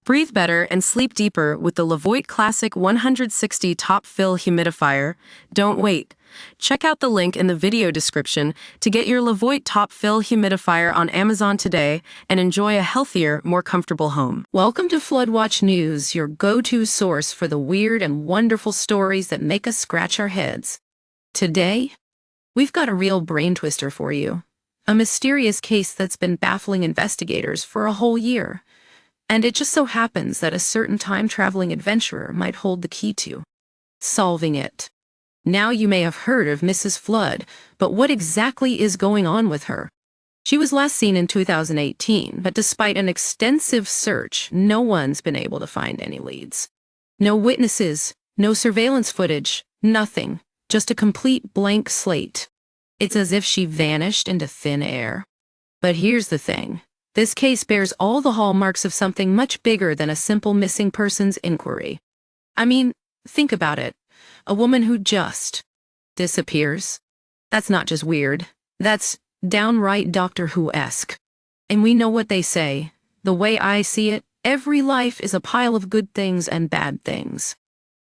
Breathe better and sleep deeper with the Levoit Classic 160 Top Fill Humidifier. Don't wait. Check out the link in the video description to get your Levoit Top Fill Humidifier on Amazon today and enjoy a healthier, more comfortable home. Welcome to Floodwatch News, your go-to source for the weird and wonderful stories that make us scratch our heads. Today, we've got a real brain twister for you. A mysterious case that's been baffling investigators for a whole year. And it just so happens that a certain time-traveling adventurer might hold the key to solving it. Now you may have heard of Mrs. Flood, but what exactly is going on with her? She was last seen in 2018, but despite an extensive search, no one's been able to find any leads. No witnesses, no surveillance footage, nothing. Just a complete blank slate. It's as if she vanished into thin air. But here's the thing. This case bears all the hallmarks of something much bigger than a simple missing persons inquiry. I mean, think about it. A woman who just disappears. That's not just weird. That's downright Doctor Who-esque. And we know what they say. The way I see it, every life is a pile of good things and bad things.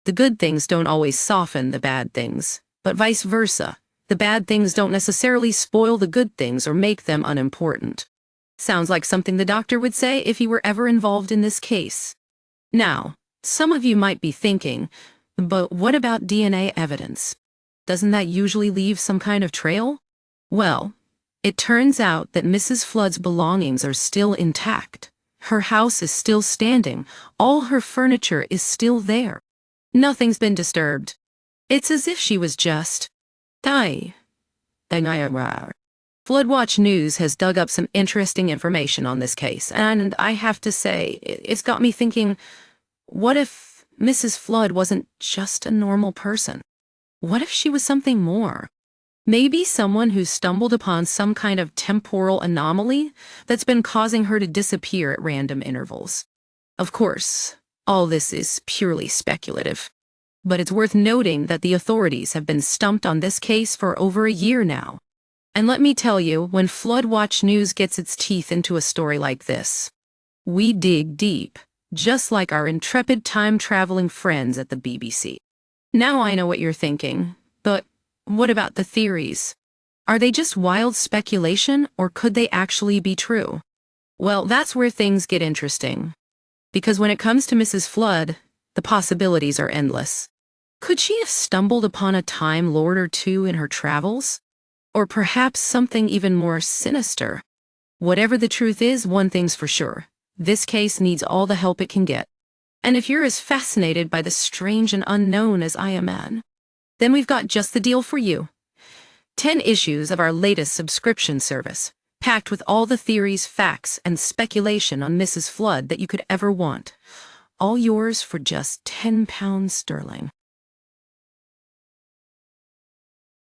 The good things don't always soften the bad things, but vice versa. The bad things don't necessarily spoil the good things or make them unimportant. Sounds like something the doctor would say if he were ever involved in this case. Now, some of you might be thinking, but what about DNA evidence? Doesn't that usually leave some kind of trail? Well, it turns out that Mrs. Flood's belongings are still intact. Her house is still standing. All her furniture is still there. Nothing's been disturbed. It's as if she was just die. Floodwatch News has dug up some interesting information on this case, and I have to say, it's got me thinking, what if Mrs. Flood wasn't just a normal person? What if she was something more? Maybe someone who stumbled upon some kind of temporal anomaly that's been causing her to disappear at random intervals. Of course, all this is purely speculative. But it's worth noting that the authorities have been stumped on this case for over a year now. And let me tell you, when Floodwatch News gets its teeth into a story like this, we dig deep, just like our intrepid time-traveling friends at the BBC. Now I know what you're thinking, but what about the theories? Are they just wild speculation, or could they actually be true? Well, that's where things get interesting. Because when it comes to Mrs. Flood, the possibilities are endless. Could she have stumbled upon a Time Lord or two in her travels? Or perhaps something even more sinister? Whatever the truth is, one thing's for sure. This case needs all the help it can get. And if you're as fascinated by the strange and unknown as I am, then we've got just the deal for you. 10 issues of our latest subscription service, packed with all the theories, facts, and speculation on Mrs. Flood that you could ever want. All yours for just £10 sterling.